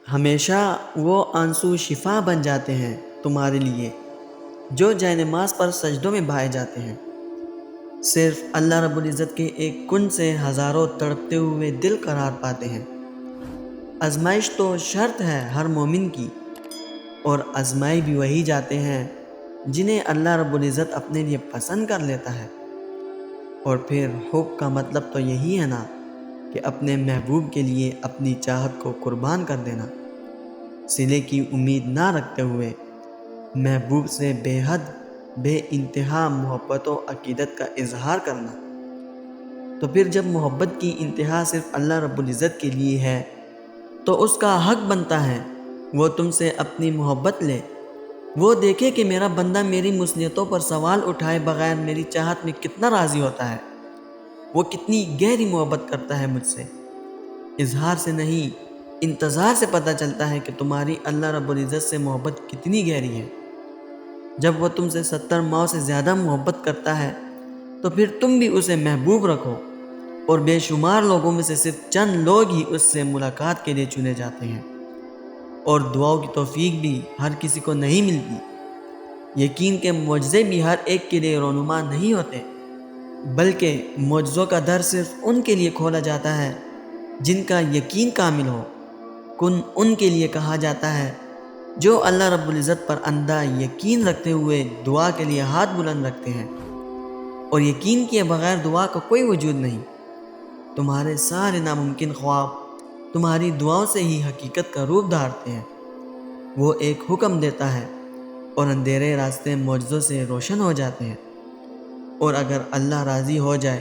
ہمیشہ وہ آنسو شفا بن جاتے ہیں تمہارے لیے جو جائے نماز پر سجدوں میں بہائے جاتے ہیں۔ صرف اللہ رب العزت کے ایک کن سے ہزاروں تڑپتے ہوئے دل قرار پاتے ہیں۔ آزمائش تو شرط ہے ہر مومن کی، اور آزمائی بھی وہی جاتے ہیں جنہیں اللہ رب العزت اپنے لیے پسند کر لیتا ہے۔ اور پھر حب کا مطلب تو یہی ہے نا کہ اپنے محبوب کے لیے اپنی چاہت کو قربان کر دینا، صلے کی امید نہ رکھتے ہوئے محبوب سے بے حد بے انتہا محبت و عقیدت کا اظہار کرنا۔ تو پھر جب محبت کی انتہا صرف اللہ رب العزت کے لیے ہے تو اس کا حق بنتا ہے وہ تم سے اپنی محبت لے، وہ دیکھے کہ میرا بندہ میری مصلحتوں پر سوال اٹھائے بغیر میری چاہت میں کتنا راضی ہوتا ہے، وہ کتنی گہری محبت کرتا ہے مجھ سے۔ اظہار سے نہیں، انتظار سے پتہ چلتا ہے کہ تمہاری اللہ رب العزت سے محبت کتنی گہری ہے۔ جب وہ تم سے 70 ماؤں سے زیادہ محبت کرتا ہے تو پھر تم بھی اسے محبوب رکھو، اور بے شمار لوگوں میں سے صرف چند لوگ ہی اس سے ملاقات کے لیے چنے جاتے ہیں، اور دعاؤں کی توفیق بھی ہر کسی کو نہیں ملتی۔ یقین کے معجزے بھی ہر ایک کے لیے رونما نہیں ہوتے، بلکہ معجزوں کا در صرف ان کے لیے کھولا جاتا ہے جن کا یقین کامل ہو۔ کن ان کے لیے کہا جاتا ہے جو اللہ رب العزت پر اندھا یقین رکھتے ہوئے دعا کے لیے ہاتھ بلند رکھتے ہیں، اور یقین کیے بغیر دعا کا کوئی وجود نہیں۔ تمہارے سارے ناممکن خواب تمہاری دعاؤں سے ہی حقیقت کا روپ دھارتے ہیں۔ وہ ایک حکم دیتا ہے اور اندھیرے راستے معجزوں سے روشن ہو جاتے ہیں، اور اگر اللہ راضی ہو جائے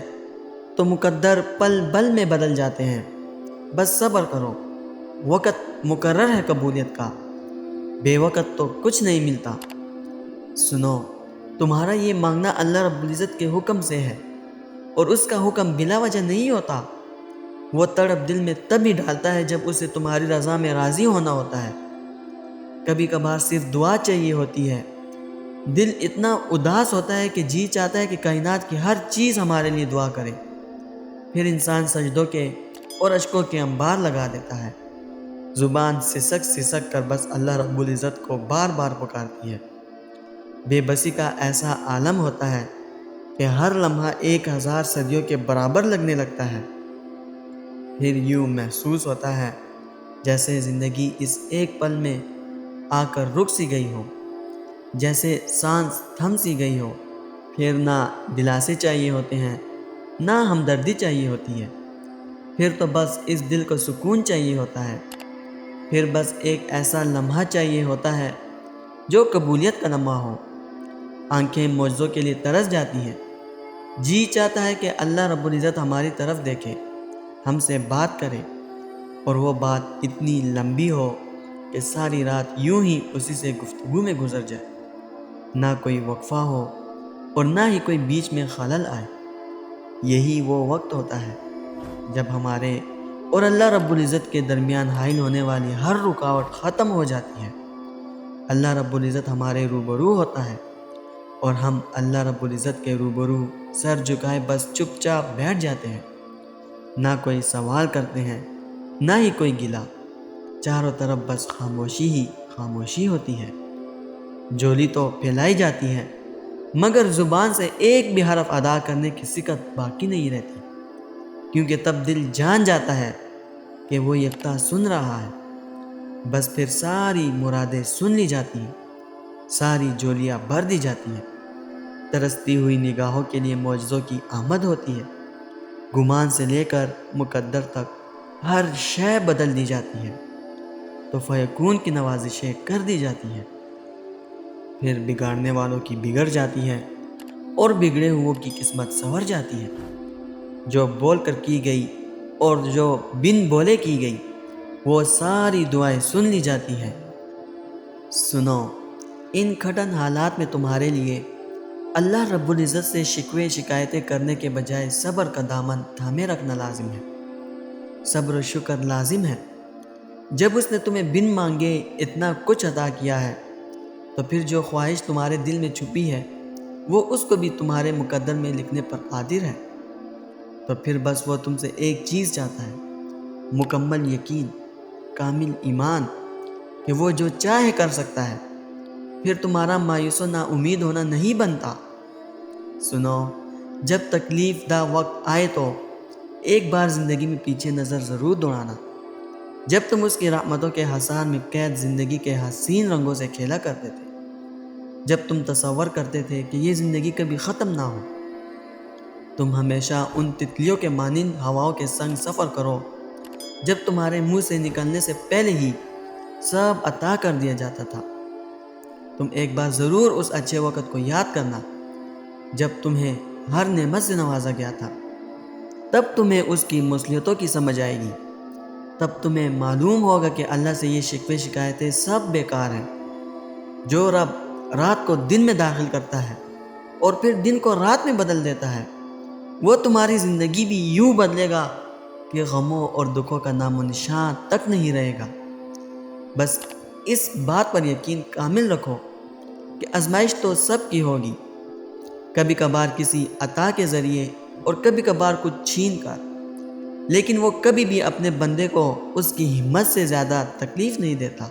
تو مقدر پل بل میں بدل جاتے ہیں۔ بس صبر کرو، وقت مقرر ہے قبولیت کا، بے وقت تو کچھ نہیں ملتا۔ سنو، تمہارا یہ مانگنا اللہ رب العزت کے حکم سے ہے، اور اس کا حکم بلا وجہ نہیں ہوتا۔ وہ تڑپ دل میں تب ہی ڈالتا ہے جب اسے تمہاری رضا میں راضی ہونا ہوتا ہے۔ کبھی کبھار صرف دعا چاہیے ہوتی ہے، دل اتنا اداس ہوتا ہے کہ جی چاہتا ہے کہ کائنات کی ہر چیز ہمارے لیے دعا کرے، پھر انسان سجدوں کے اور اشکوں کے انبار لگا دیتا ہے، زبان سسک سسک کر بس اللہ رب العزت کو بار بار پکارتی ہے۔ بے بسی کا ایسا عالم ہوتا ہے کہ ہر لمحہ 1000 صدیوں کے برابر لگنے لگتا ہے۔ پھر یوں محسوس ہوتا ہے جیسے زندگی اس ایک پل میں آ کر رک سی گئی ہو، جیسے سانس تھم سی گئی ہو۔ پھر نہ دلاسے چاہیے ہوتے ہیں، نہ ہمدردی چاہیے ہوتی ہے، پھر تو بس اس دل کو سکون چاہیے ہوتا ہے۔ پھر بس ایک ایسا لمحہ چاہیے ہوتا ہے جو قبولیت کا لمحہ ہو۔ آنکھیں معجزوں کے لیے ترس جاتی ہیں، جی چاہتا ہے کہ اللہ رب العزت ہماری طرف دیکھے، ہم سے بات کرے، اور وہ بات اتنی لمبی ہو کہ ساری رات یوں ہی اسی سے گفتگو میں گزر جائے، نہ کوئی وقفہ ہو اور نہ ہی کوئی بیچ میں خلل آئے۔ یہی وہ وقت ہوتا ہے جب ہمارے اور اللہ رب العزت کے درمیان حائل ہونے والی ہر رکاوٹ ختم ہو جاتی ہے۔ اللہ رب العزت ہمارے روبرو ہوتا ہے، اور ہم اللہ رب العزت کے روبرو سر جھکائے بس چپ چاپ بیٹھ جاتے ہیں، نہ کوئی سوال کرتے ہیں نہ ہی کوئی گلا، چاروں طرف بس خاموشی ہی خاموشی ہوتی ہے۔ جولی تو پھیلائی جاتی ہے، مگر زبان سے ایک بھی حرف ادا کرنے کی سکت باقی نہیں رہتی، کیونکہ تب دل جان جاتا ہے کہ وہ یکتا سن رہا ہے۔ بس پھر ساری مرادیں سن لی جاتی ہیں، ساری جولیاں بھر دی جاتی ہیں، ترستی ہوئی نگاہوں کے لیے معجزوں کی آمد ہوتی ہے، گمان سے لے کر مقدر تک ہر شے بدل دی جاتی ہے، تو فیکون کی نوازشیں کر دی جاتی ہیں۔ پھر بگاڑنے والوں کی بگڑ جاتی ہے، اور بگڑے ہوئوں کی قسمت سنور جاتی ہے۔ جو بول کر کی گئی اور جو بن بولے کی گئی، وہ ساری دعائیں سن لی جاتی ہیں۔ سنو، ان کھٹن حالات میں تمہارے لیے اللہ رب العزت سے شکوے شکایتیں کرنے کے بجائے صبر کا دامن تھامے رکھنا لازم ہے۔ صبر و شکر لازم ہے۔ جب اس نے تمہیں بن مانگے اتنا کچھ عطا کیا ہے تو پھر جو خواہش تمہارے دل میں چھپی ہے وہ اس کو بھی تمہارے مقدر میں لکھنے پر قادر ہے۔ تو پھر بس وہ تم سے ایک چیز چاہتا ہے، مکمل یقین۔ کامل ایمان کہ وہ جو چاہے کر سکتا ہے، پھر تمہارا مایوس و نا امید ہونا نہیں بنتا۔ سنو، جب تکلیف دہ وقت آئے تو ایک بار زندگی میں پیچھے نظر ضرور دوڑانا، جب تم اس کی رحمتوں کے حصار میں قید زندگی کے حسین رنگوں سے کھیلا کرتے تھے، جب تم تصور کرتے تھے کہ یہ زندگی کبھی ختم نہ ہو۔ تم ہمیشہ ان تتلیوں کے مانند ہواؤں کے سنگ سفر کرو جب تمہارے منہ سے نکلنے سے پہلے ہی سب عطا کر دیا جاتا تھا۔ تم ایک بار ضرور اس اچھے وقت کو یاد کرنا جب تمہیں ہر نعمت سے نوازا گیا تھا۔ تب تمہیں اس کی مصلحتوں کی سمجھ آئے گی، تب تمہیں معلوم ہوگا کہ اللہ سے یہ شکوے شکایتیں سب بیکار ہیں۔ جو رب رات کو دن میں داخل کرتا ہے اور پھر دن کو رات میں بدل دیتا ہے، وہ تمہاری زندگی بھی یوں بدلے گا کہ غموں اور دکھوں کا نام و نشان تک نہیں رہے گا۔ بس اس بات پر یقین کامل رکھو کہ آزمائش تو سب کی ہوگی، کبھی کبھار کسی عطا کے ذریعے اور کبھی کبھار کچھ چھین کر، لیکن وہ کبھی بھی اپنے بندے کو اس کی ہمت سے زیادہ تکلیف نہیں دیتا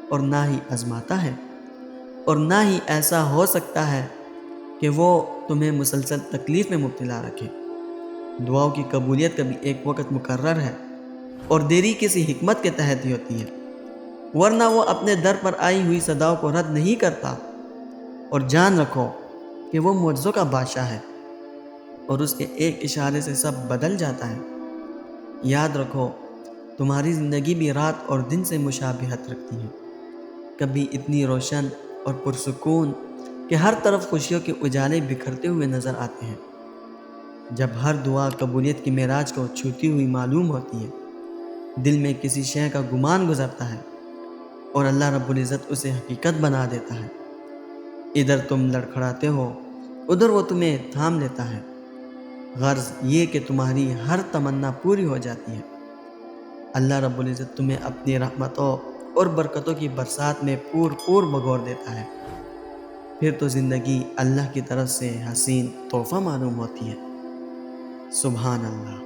اور نہ ہی آزماتا ہے، اور نہ ہی ایسا ہو سکتا ہے کہ وہ تمہیں مسلسل تکلیف میں مبتلا رکھے۔ دعاؤں کی قبولیت کبھی ایک وقت مقرر ہے اور دیری کسی حکمت کے تحت ہی ہوتی ہے، ورنہ وہ اپنے در پر آئی ہوئی صداؤں کو رد نہیں کرتا۔ اور جان رکھو کہ وہ معجزوں کا بادشاہ ہے اور اس کے ایک اشارے سے سب بدل جاتا ہے۔ یاد رکھو، تمہاری زندگی بھی رات اور دن سے مشابہت رکھتی ہے، کبھی اتنی روشن اور پرسکون کہ ہر طرف خوشیوں کے اجالے بکھرتے ہوئے نظر آتے ہیں۔ جب ہر دعا قبولیت کی معراج کو چھوتی ہوئی معلوم ہوتی ہے، دل میں کسی شے کا گمان گزرتا ہے اور اللہ رب العزت اسے حقیقت بنا دیتا ہے۔ ادھر تم لڑکھڑاتے ہو، ادھر وہ تمہیں تھام لیتا ہے، غرض یہ کہ تمہاری ہر تمنا پوری ہو جاتی ہے۔ اللہ رب العزت تمہیں اپنی رحمتوں اور برکتوں کی برسات میں پور بگور دیتا ہے، پھر تو زندگی اللہ کی طرف سے حسین تحفہ معلوم ہوتی ہے۔ سبحان اللہ۔